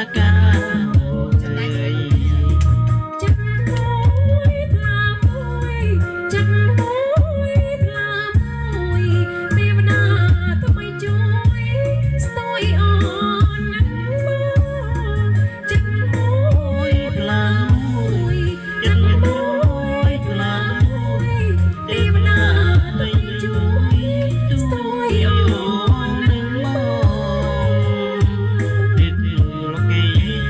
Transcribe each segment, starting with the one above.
Hãy subscribe cho kênh Ghiền Mì Gõ để không bỏ lỡ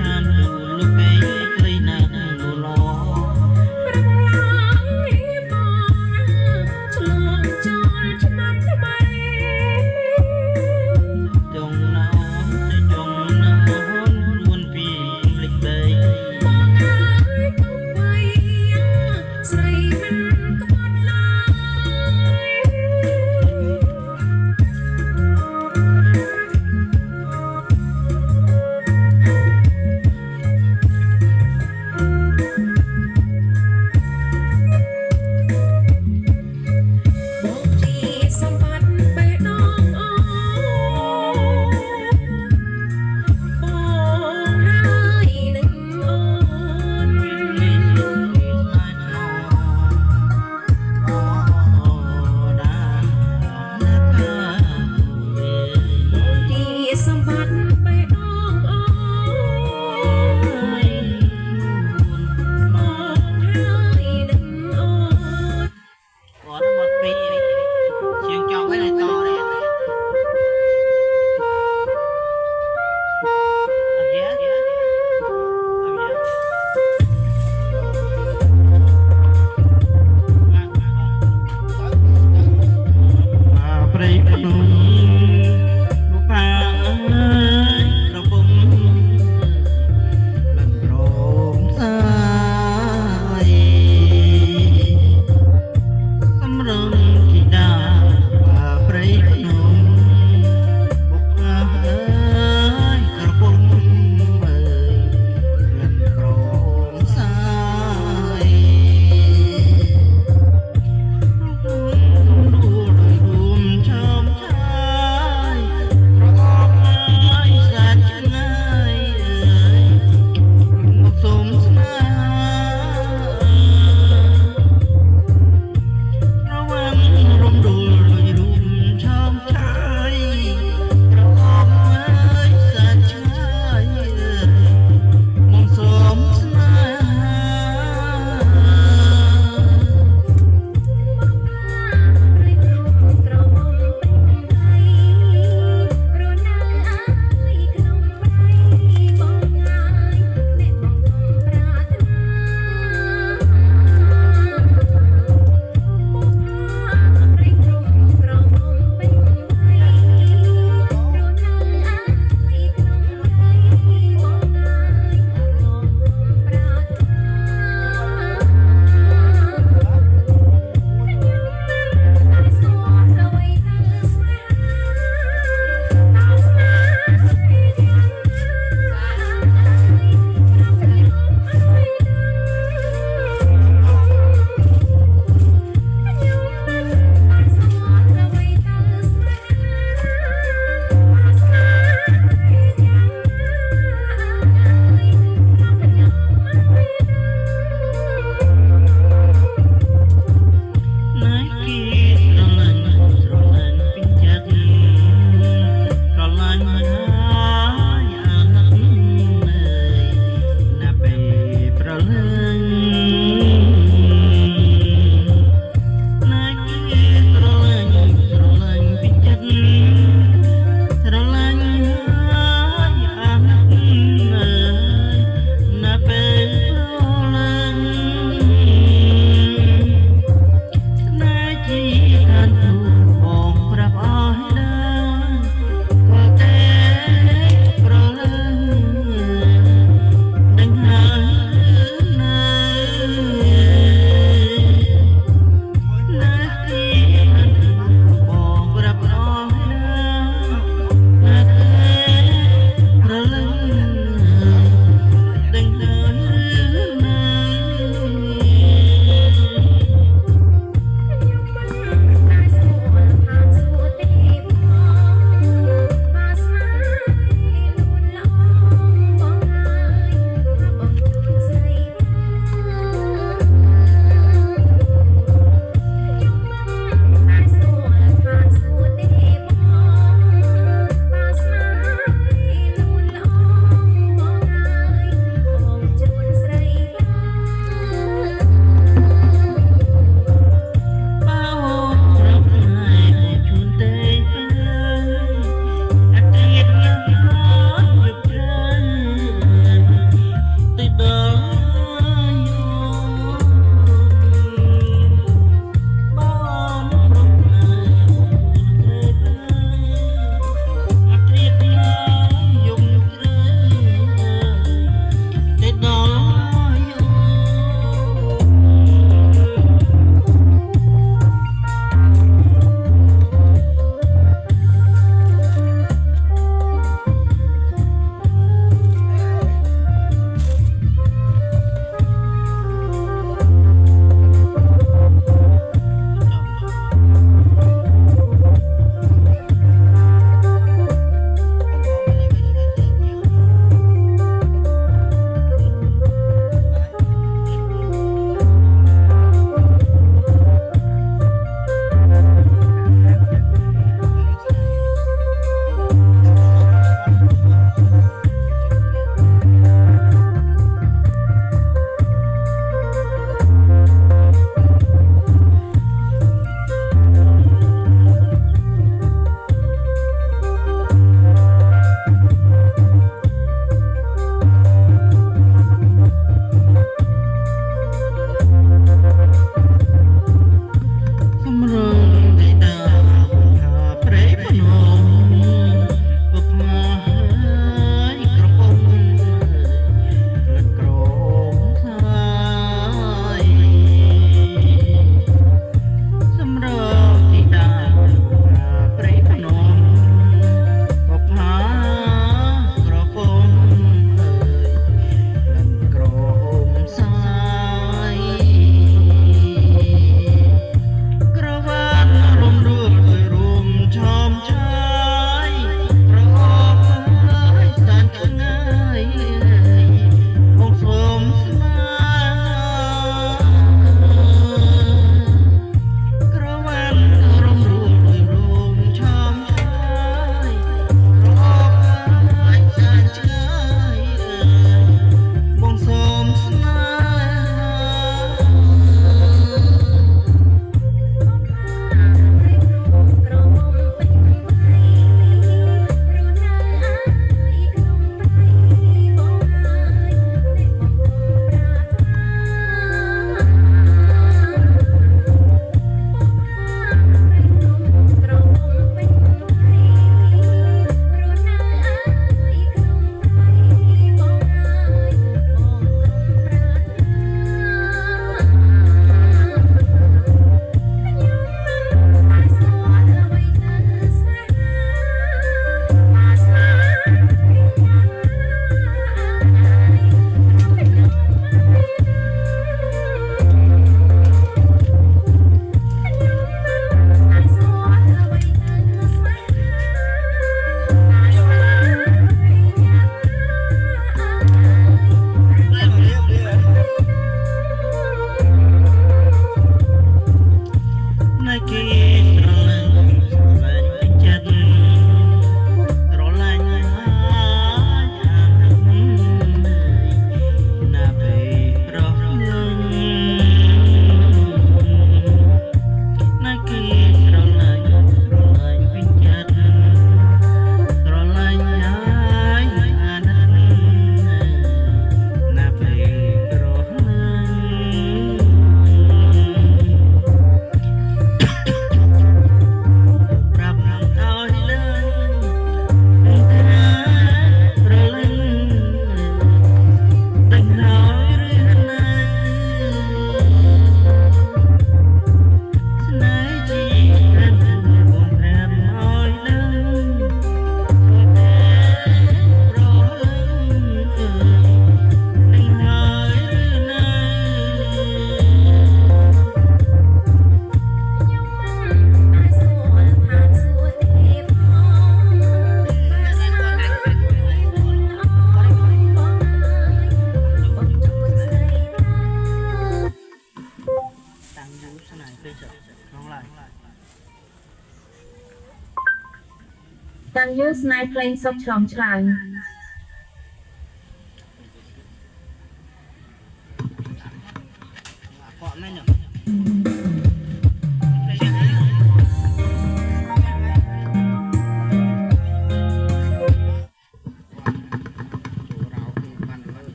តាំងយូស្នៃភ្លេងសុកឆ្លងឆ្លើយ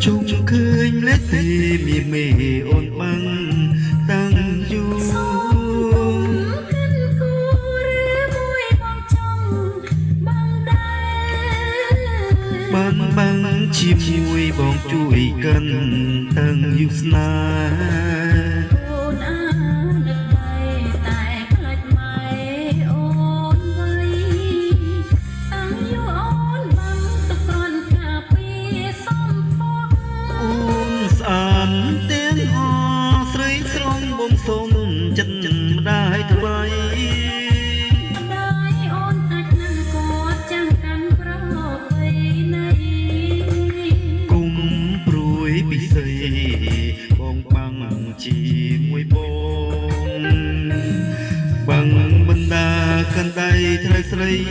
chung khơi lết thì mì ôn băng tăng du băng băng chim mùi bóng chuối cần tăng du sna chân đai thay đai ôn thạch năng có chẳng căn pro về này cùng ruồi bị xây bong bằng chỉ môi bong bằng bần đà căn tay thay xây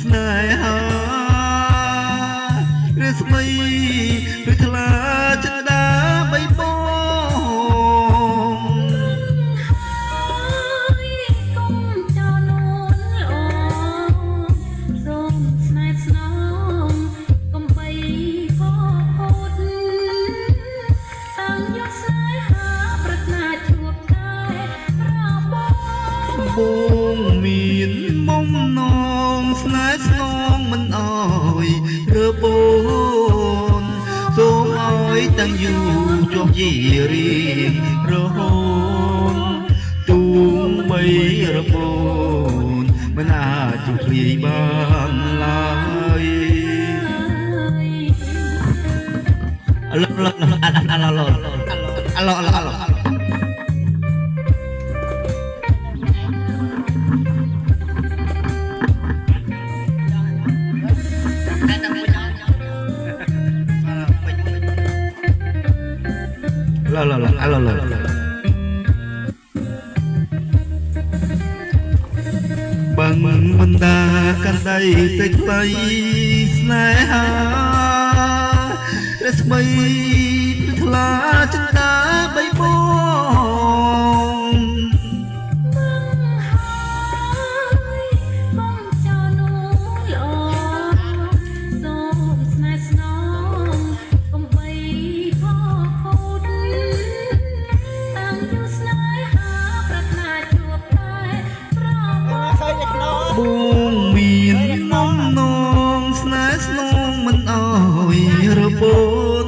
snai ha resmay rồi thla chân đá bay bong buông miền mong non snai non mình ơi rơ bồn xuống ơi tăng du cho gì riêng rơ hôn tung bay rơ bồn mình chụp lì ban lại alo bằng mình ta căn đây xích bay snai ha resmay thla chân ta bay bong buông miền mong non snai non mình ơi rơ bồn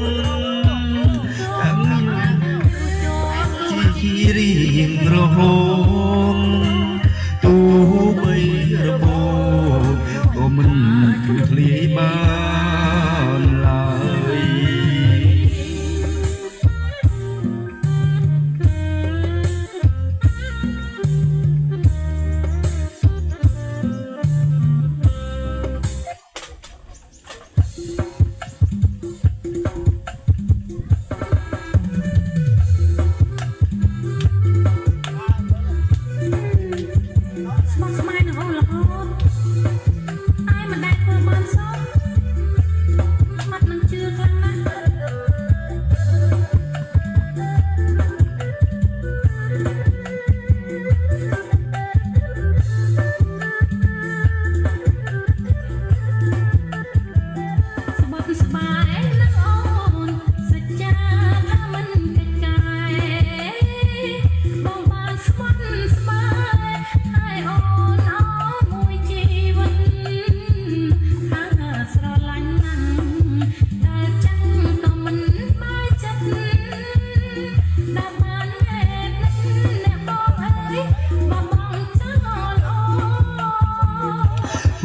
chỉ riêng rơ hôn tu bay rơ bồn của mình cứ lý ban lại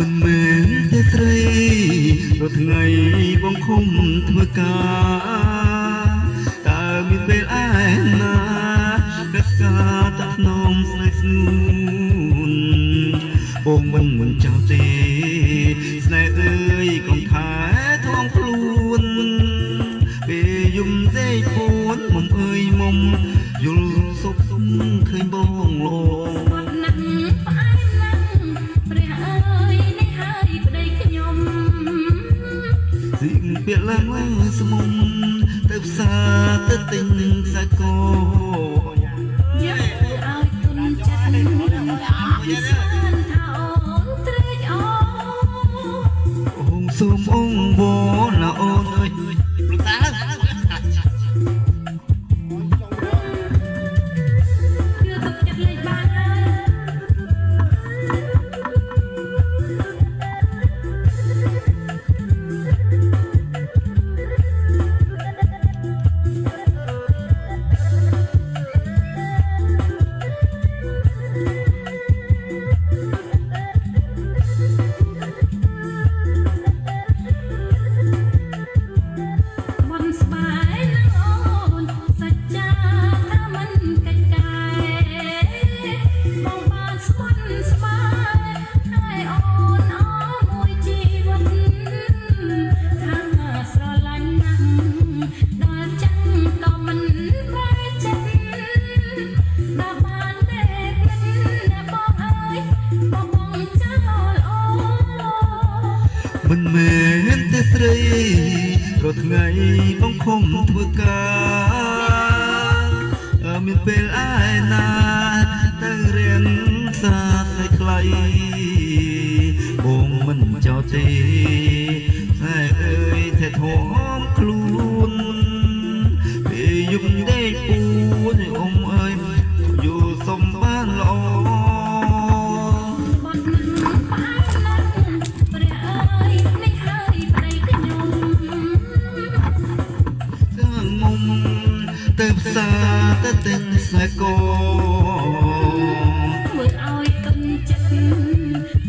មិនមែនទេស្រីរាល់ថ្ងៃបងខំធ្វើការតើមានពេលឯណារក្សាតាក់នោមស្នេហ៍ស្នួនបងមិនចោលទេស្នេហ៍អើយកុំខែធំខ្លួនពេលយំទេពួនមុំអើយមុំយល់សុខសុំឃើញបងលោ biệt lắm sum tập xa tất tình xa cô nhớ ai tuân chân ông sum ông bố là ôn ơiមិនមែនទេស្រីរាល់ថ្ងៃបងខំធ្វើការមានពេលឯណាទៅរៀនសាស្ត្រខ្លីបងមិនចោលទេតែអើយតែធំខ្លួនពេលយប់ដេកពួនអ៊ំអើយយូរសុំបានល្អទៅផ្សារទៅទិញខ្សែកមើលឲ្យទុនចិត្ត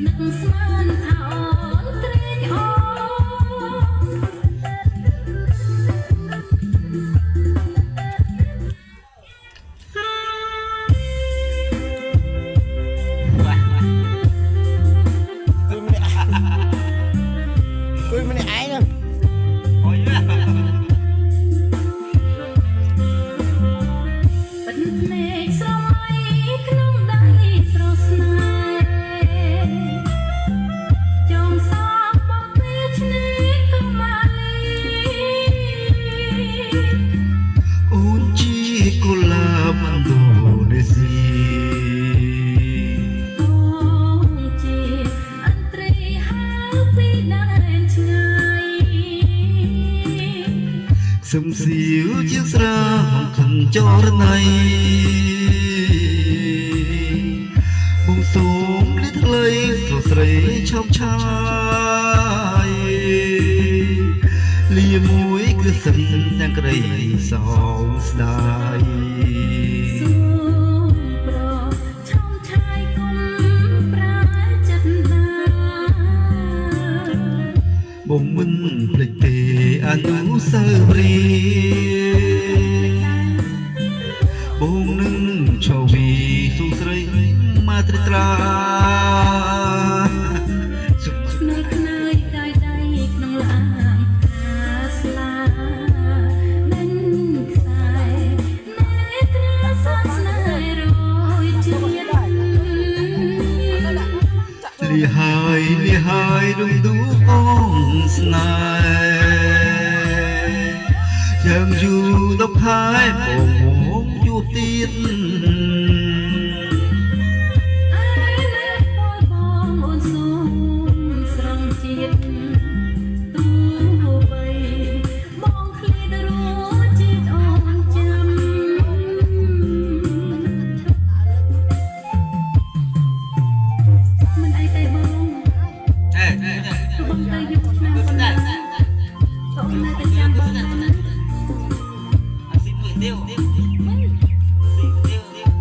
នឹងស្មានថាអូនត្រេកអគួយម្នាក់ឯងហ្នឹងអូយសំសៀវជាស្រាខំចរណៃបងសូមលិះថ្លៃស្រស់ស្រីឈប់ឆាយលាមួយគឺសិនទាំងក្រីសោកស្ដាយសូមប្រឈប់ឆាយគុំប្រាចិត្តណាបងមិនភ្លេចទេអនុស្សាវរីយ៍បងនឹងឈរវីសុស្រីមកត្រិត្រាសុខនៅខ្នើយដៃដៃក្នុងឡានអាស្លានឹងខ្សែណែត្រាសាស្នេហ៍រយជាតិលីហើយដុំឌូអងស្នេហ៍យ៉ាងយូរដល់ផែបងមកជួបទៀតបងអូនសូមស្រងជាតិទូបីបងឃ្លាតរជាតិអូនចាំមិនអីទេបងបងទៅយកឆ្នាំប៉ុណ្ណាបងនៅតែចាំបងណាTiêu, tiêu, tiêu, tiêu, tiêu, tiêu.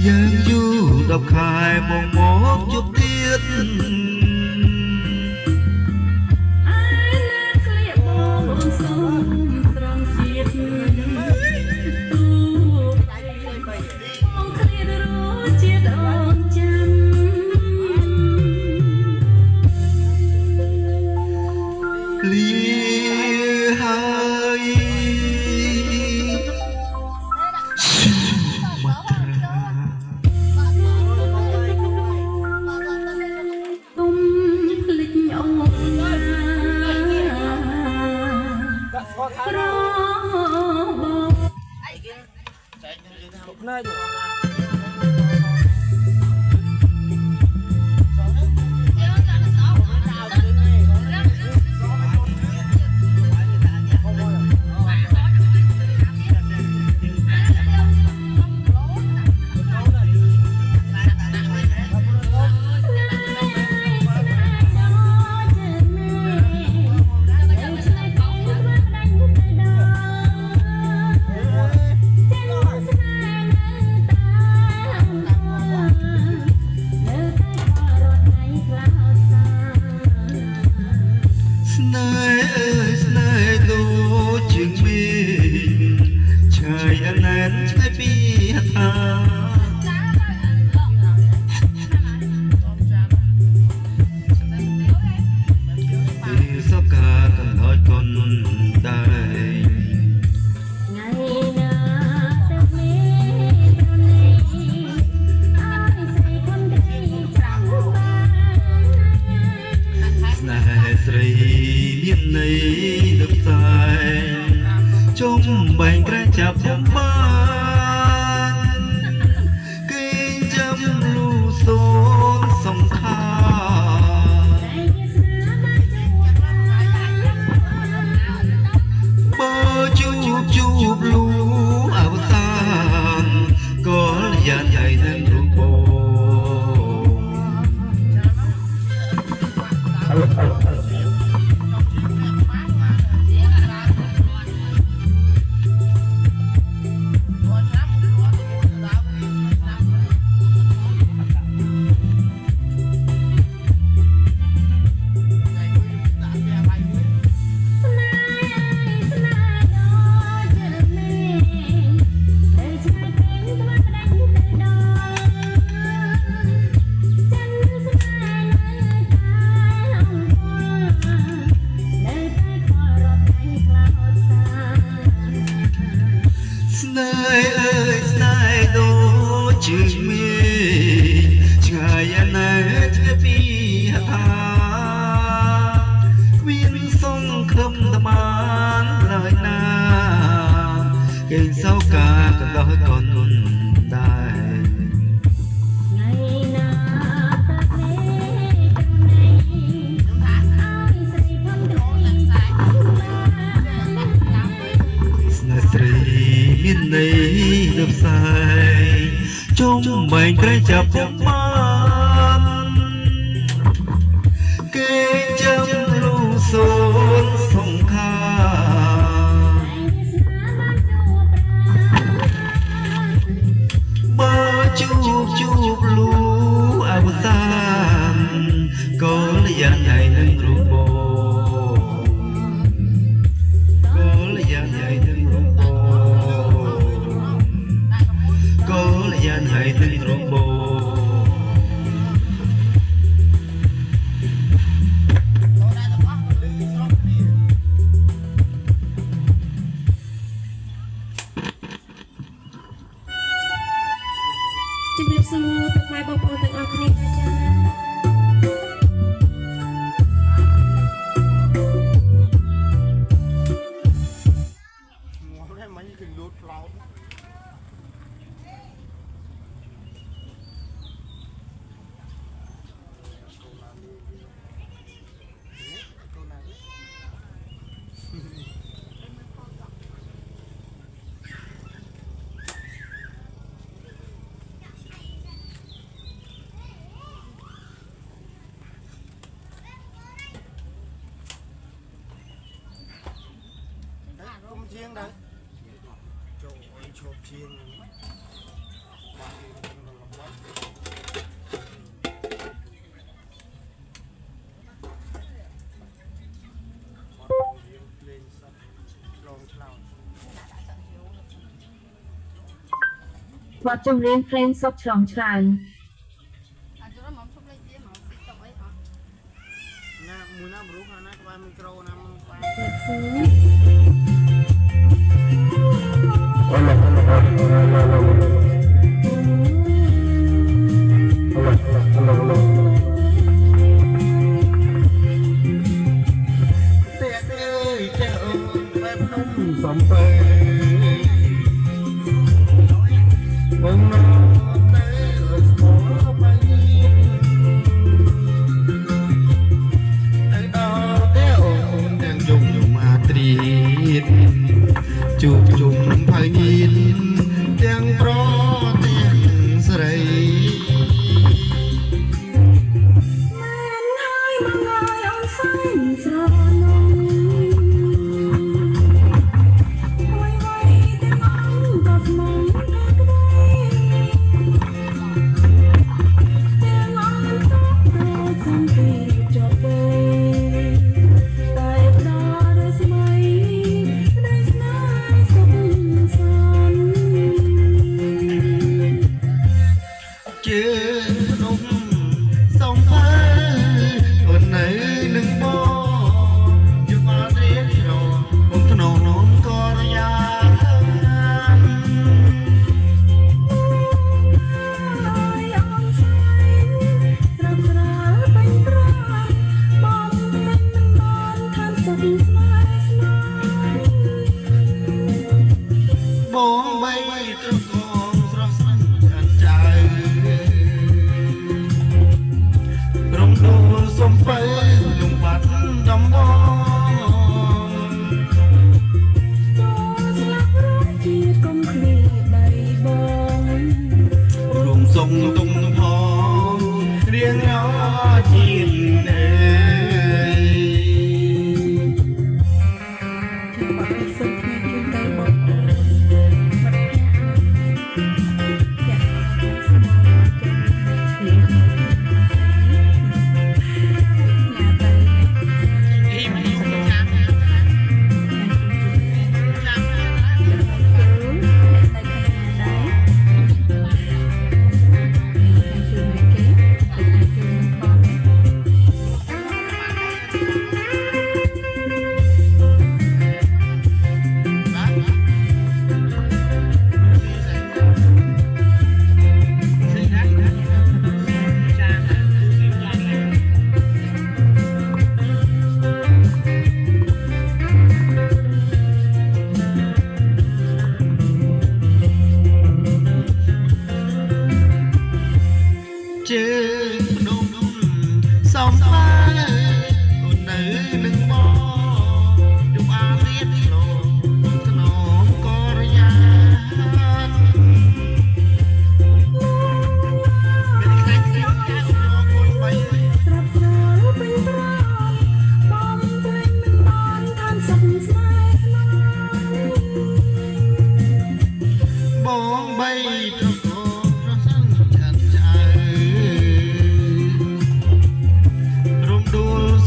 យើងយូរ10ខែមកជួបទៀត បែងក្រែចាប់ចំបានគេចាំលូសូនសំខាបើជួបលូអវសានក៏យ៉ានហើយនឹងរូបោជឿមេឆ្ងាយណាស់ឆ្ងាយពីហថាគ្មានសង្ឃឹមត្បានឡើយណាគេសោកាកណ្ដោះកូនដែរថ្ងៃណាតើស្នេហ៍ស្រីមានន័យទៅផ្សាយជុំបែងក្រែចាប់ពុកបានគេចាំលូសូនសង្ខាបើជួបលូអវសានក៏លយ៉ាងໃຫญ่នឹងរូបោក៏លយ៉ាងໃຫญ่នឹងរូបោក៏លយ៉ាងໃຫญ่នឹងរូបោជំរាបសួរពុកម៉ែបងប្អូនទាំងអស់គ្នាចា៎chiên đấy chỗ chộp chiên បទចម្រៀងភ្លេងសុខឆ្លងច្រើន ណាមួយណាប្រុសណាក្បាលមីក្រូណាមិនក្បាល សំពើបងណោតែស្មោះបាយទៅដល់តែអូនទាំងយំមកត្រៀតជួបជុំផាញៀនទាំងប្រទាំងស្រីមិនហើយមកហើយអូនសែនស្រណង បងបីត្រកងស្រស់ស្រាយចាត់ចៅរំដួលសំពើលំបាត់ដំបងចូលស្លាប់រស់ជាតិកុំឃ្លីដៃបងរួមសុំទុំផងរៀងរជាតិអើយជាបាក់សុខគ្នាជូនទៅបង ជើងភ្នំសំបែអូននៅនឹងបងយំអាទៀតឡូថ្នមកលយាមានខ្លាចខ្លាំងចាស់រកមួយបីស្រាប់ស្រាលពេញប្រាបងព្រេងមិនបានឋានសុខស្នេហ៍បងបីត្រកងរស់ស្ងចាត់ចៅ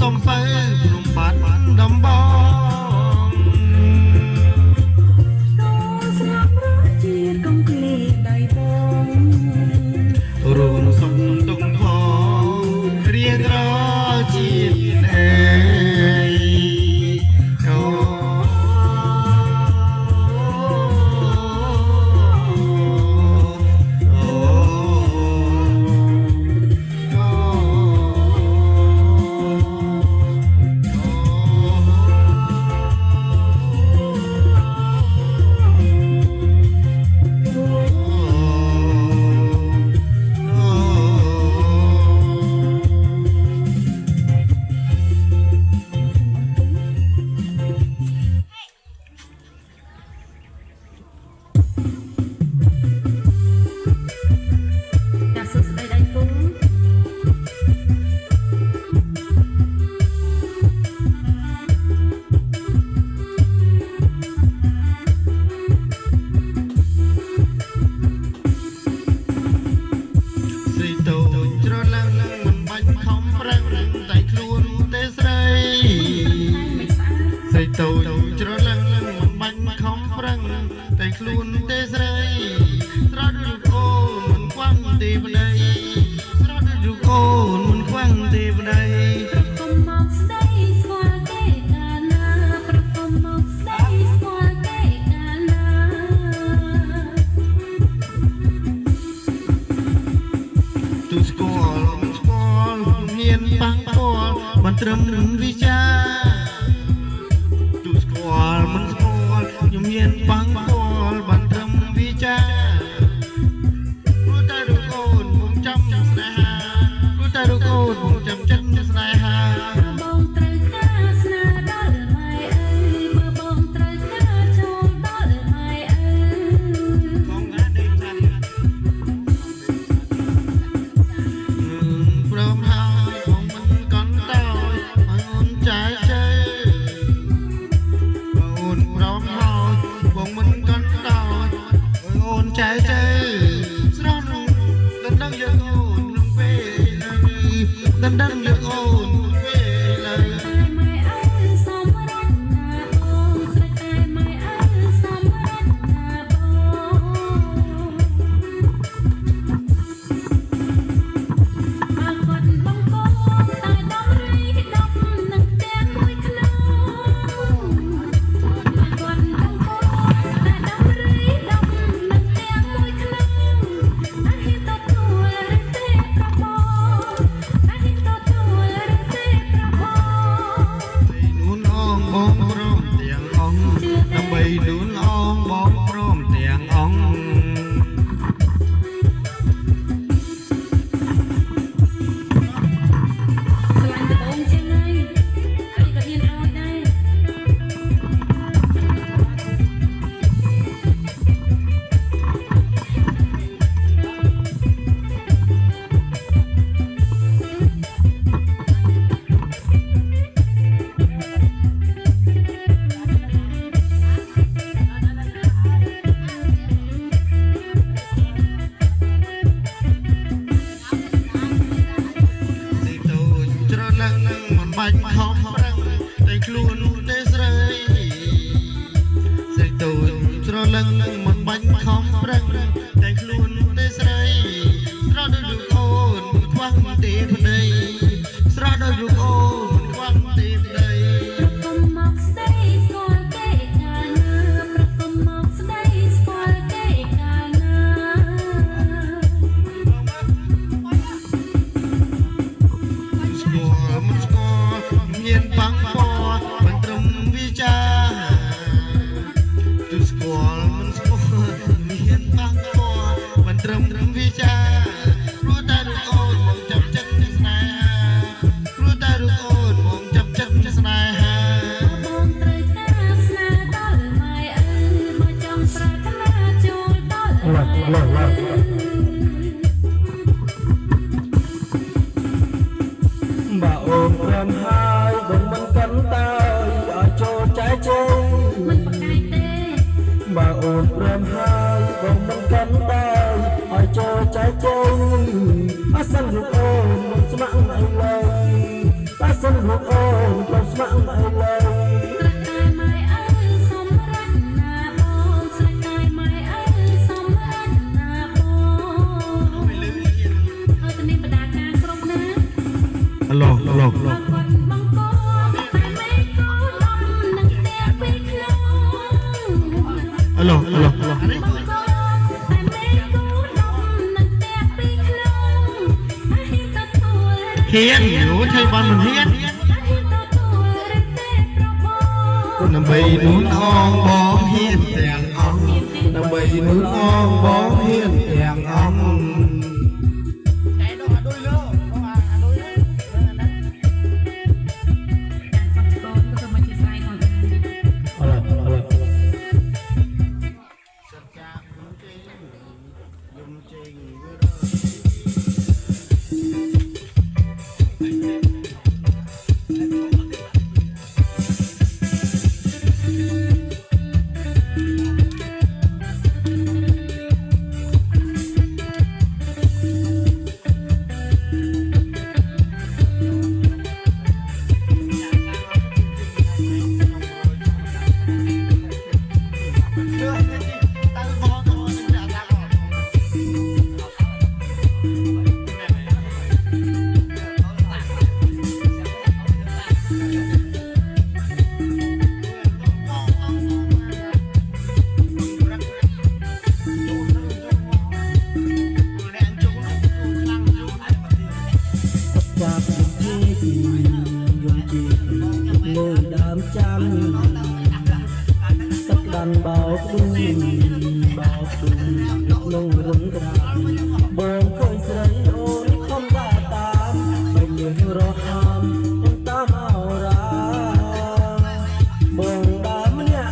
សំពើព្រំ ប្តីស្រស់ដូចរូបអូនមិនខ្វាំងទេប្តី ប្រគំមកស្ដីស្គាល់គេកាលណាប្រគំមកស្ដីស្គាល់គេកាលណាទូស្គាល់មិនស្គាល់មានប៉ះពាល់មិនត្រឹមនឹងវិចាទូស្គាល់មិនស្គាល់ខ្ញុំមានប៉ះពាល់មិនត្រឹមវិចាព្រោះតែរូបអូនខ្ញុំចាំស្នេហាព្រោះតែរូបអូនខ្ញុំចាំចិត្តស្នេហា បងត្រូវការស្នាដល់ម៉ែអើយបើបងត្រូវការចូលដល់ម៉ែអើយ ព្រមហើយខ្ញុំមិនកន់តើឲ្យអូនចាយជ័យអូនព្រមហើយបងមិនកន់តើឲ្យអូនចាយជ័យស្រស់នោះដណ្ដឹងយកអូននឹងពេលដណ្ដឹងយកអូនពេលឡើយ តែម៉ែអើយសំរត់ណាបងស្រេចតែម៉ែអើយសំរត់ណាបងបើគាត់បងកូនតែដំរីដំនឹងផ្ទះមួយក្នុងបើគាត់បងកូនតែដំរីដំនឹងផ្ទះមួយក្នុងអះហ៊ានទទួលឬទេប្របងអះហ៊ានទទួលឬទេប្របង នួនអងបងព្រមទាំងអង្គដើម្បីនួនអងបងព្រមទាំងអង្គ ស្រឡាញ់ត្បូងជាងហើយហើយក៏ហ៊ានឲ្យដែរ សេចតូចច្រឡឹងមិនបាច់ខំប្រឹងតែខ្លួនទេស្រីសេចតូចច្រឡឹងមិនបាច់ខំប្រឹងតែខ្លួនទេស្រីស្រស់ដូចរូបអូនមិនខ្វះទេប្តីស្រស់ដូចរូបអូនមិនខ្វះទេប្តី ប្រគំមកស្ដីស្គាល់គេកាលណាប្រគំមកស្ដីស្គាល់គេកាលណា ស្គាល់មិនស្គាល់មានបាំងពណ៌មិនត្រឹមវិចាទូស្គាល់មិនស្គាល់មានបាំងពណ៌មិនត្រឹមវិចាព្រោះតែរូបអូនមកចាប់ចិត្តស្នេហាព្រោះតែរូបអូនមកចាប់ចិត្តស្នេហា បងត្រូវការស្នាដល់ម៉ែអើយបើចង់ប្រាថ្នាចូលដល់ម៉ែអើយ បើអូនព្រមហើយបងមិនកាន់តើឲ្យចូលចែកជ័យ មិនប្រកែកទេ បើអូនព្រមហើយបងមិនកាន់តើឲ្យចូលចែកជ័យអសិនរូបអូនមិនស្ម័គ្រអីឡើយអសិនរូបអូនមិនស្ម័គ្រអីឡើយ ស្រេចតែម៉ែអើយសំរត់ណាបងស្រេចតែម៉ែអើយសំរត់ណាបងហើយទៅនេះបដាការគ្រប់ណា ឡូ បើគាត់បងកូនតែមេកូនដំនឹងផ្ទះពីក្នុង ឡូ បងកូនតែមេកូនដំនឹងផ្ទះពីក្នុងអះហ៊ានទទួល ហ៊ានយូធ្វើបានមិនហ៊ាន អះហ៊ានទទួលឬទេប្របង ដើម្បីនួនអងបងហ៊ានទាំងអង្គដើម្បីនួនអងបងហ៊ានទាំងអង្គ តែដល់អាដុយលើដល់អាដុយលើណា គាត់ឆ្កងទៅមកជាស្រ័យគាត់ អឡូ សិតចាយំជេងវារ จากที่ยงจีมือดามจันสักดันเบาดุงลงรุนกระเบิ่งเคยใส่โอนคำได้ตามไม่เหลือรอหามยังตามเอาราเบิ่งดามเนี่ย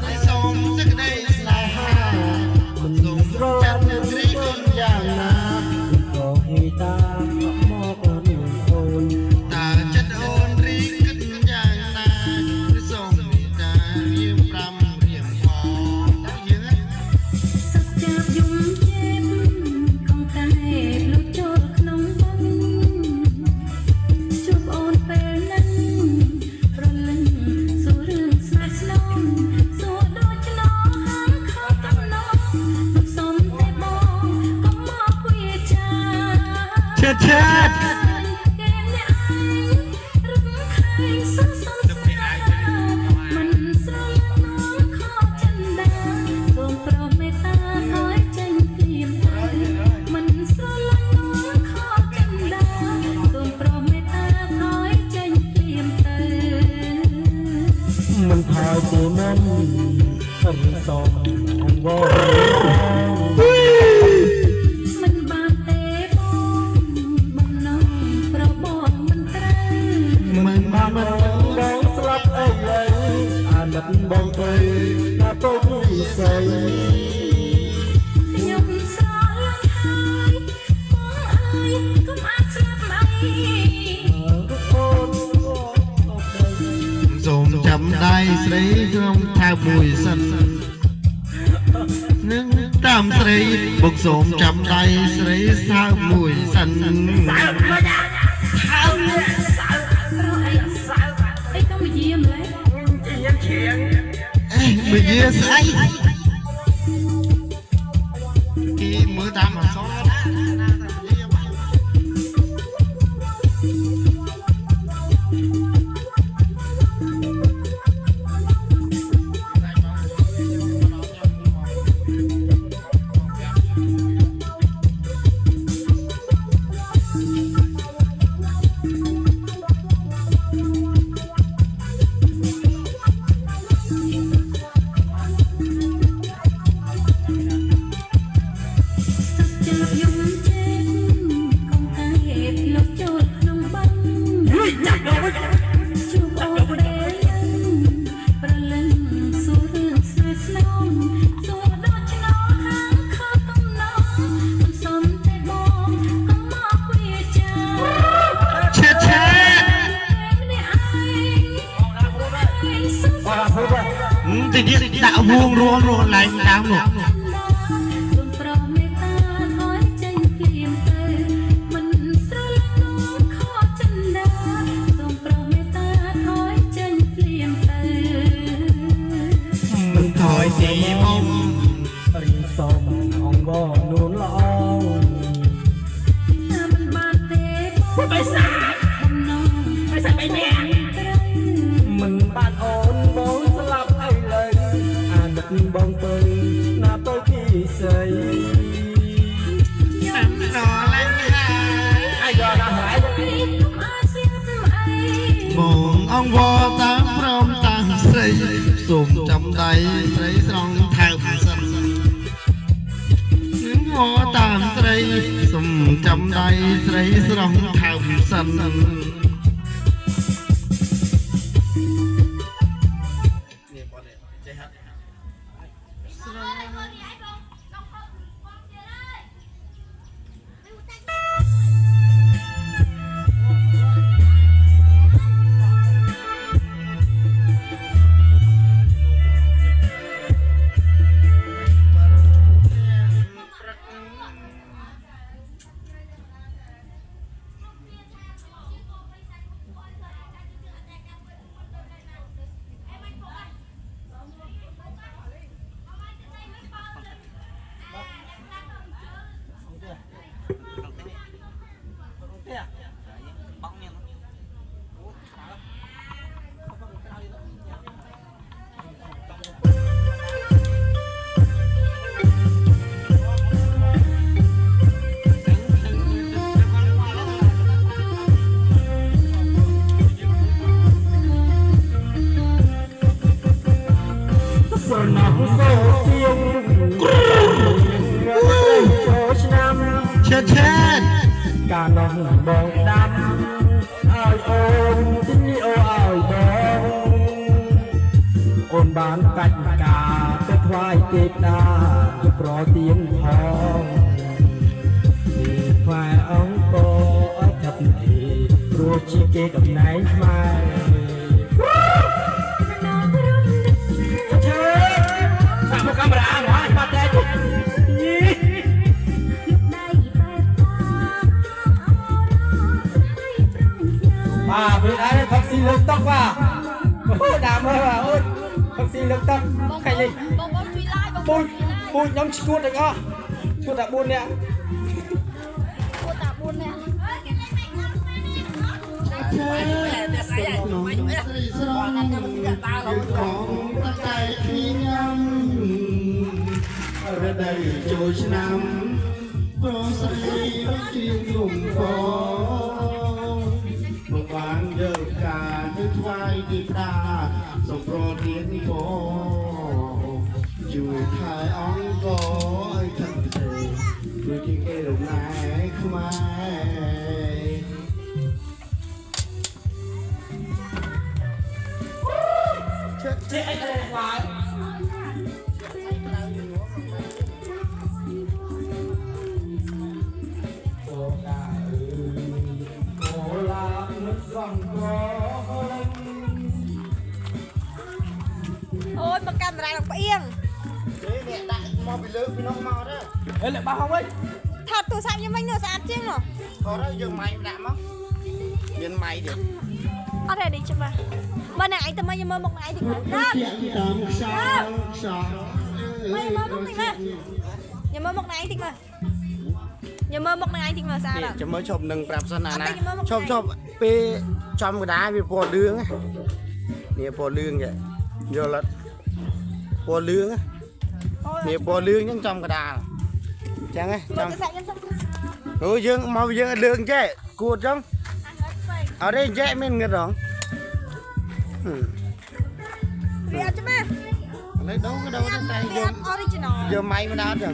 อาย สมสักได้สลายหา มันร้อน อย่างนา ก็ให้ตาหมอกอ่อนโอน ตาจะโดนรีกันอย่างนาส่งตาเรียมรำเรียมพอเยอะ สักจากยุ่งเจ็บของแต่ลูกโจดขนมปังจูบอ่อนเป็นนั้นรนลึงสู่เรื่องสายสนองสู่โดยชนอหางเขาตำนองผสมแต่บองก็มอบคุยจา เชิด เกมเนี่ยไอ้รึงใครสักสนสนามันสร้างน้องขอจันดาทรงโปรดเมตตาคอยใจเปลี่ยนไปมันสร้างน้องขอจันดาทรงโปรดเมตตาคอยใจเปลี่ยนไป มันพายตัวมันรีสอร์ทของวอ มันบาดเตะบองบังน้องเพราะบอนมันเตร มันบองสลับไอ้เลยอ่านนักบองไปน่าโต้ผู้ใส่ ยมสายหายมองอายก็มาสลับไหม ทุกคนก็ตกใจ สมจำได้สรีตรงท่าบุยสันนึกตามสรีบุกสมจำได้สรีท่าบุยสัน ไอ้ต้องมาเยี่ยมเลย มือเยอะใส่กี่มือตามมาซ้อน จับยุ่งเจ็บของตาเหตุลบโจทย์ขนมปังจูบอ่อนเป็นประลึงสู่เรื่องสายสนองสู่โดยชนอหางเขาตำนองมันสมแต่บองก็มอบคุยจา เชิด ว่าพูดว่า ติดดาววงรัวไหลดาวหนุก ส่วนโปรดเมตตาคอยใจเปลี่ยนไปมันสร้างน้องขอจันดาส่งโปรดเมตตาคอยใจเปลี่ยนไป มึงถอยสีมง รีสอร์ทของวอนูนละออง มันบาดเตะไปใส่บนน้องไปใส่ไปแม่ มันบ้านโอนบองสลับไอ้เลยอ่านนักบองไปน่าโต้พี่ใส่ อันนอแรงหาย ไอ้ยอดอาหาร มองอองวอตามพร้อมตางสรีสมจำได้สรีสรองท่าบุยสันนึกวอตามสรีสมจำได้สรีสรองท่าบุยสัน ការនោះបងដាំឲ្យអូនទីនេះអូឲ្យបងអូនបានកាច់ការទៅថ្វាយទេវតាប្រទៀនផងពីផ្លែអង្គអត់ថាពីព្រោះជាគេកំណែងខ្មែរជើសាក់មកកាមេរ៉ាមកបាត់តែជិះ bà bị ai thật xin lực tóc à ô đàm ơi bà ơi thật xin lực tóc cái gì bùi bùi nhóm cuột được không cuột đã buồn nè ở đây trôi năm pro say chiên cùng phố một ván giờ cả nước vai đi ta sông pro tiến phố chui thái ong có thật thề đôi khi kê đồng này không ai chết anh này quá ôi mà camera đọc yên Đấy nè đại mò bị lỡ bị nó mò đó. ê lại ba không ấy thật tôi sao như mình nữa sao chứ mà Có đó giờ mày đạm không? Biến mày đi. có thể đi chứ mà này tụi mày mơ một ngày thì đó mày mơ một ngày mà nhà mơ một ngày thì mà nhà mơ một ngày thì mà sao Nè đó cho mới chụp nâng prap sân này Ở đây nè. mơ một Chụp ngày. chụp pe trong cái đá bị bò lương á. Nè bò lương vậy. Giờ là bò lương á. Nè bò lương nhưng trong cái đá. Chẳng ấy, trong. Ừ dương mau dương lương chứ. Cuột trong. Ở đây dễ mình ngật rồi. Đi ăn chứ mà Lấy đâu cái đâu đến đây đi ăn original giờ mày mới đá được.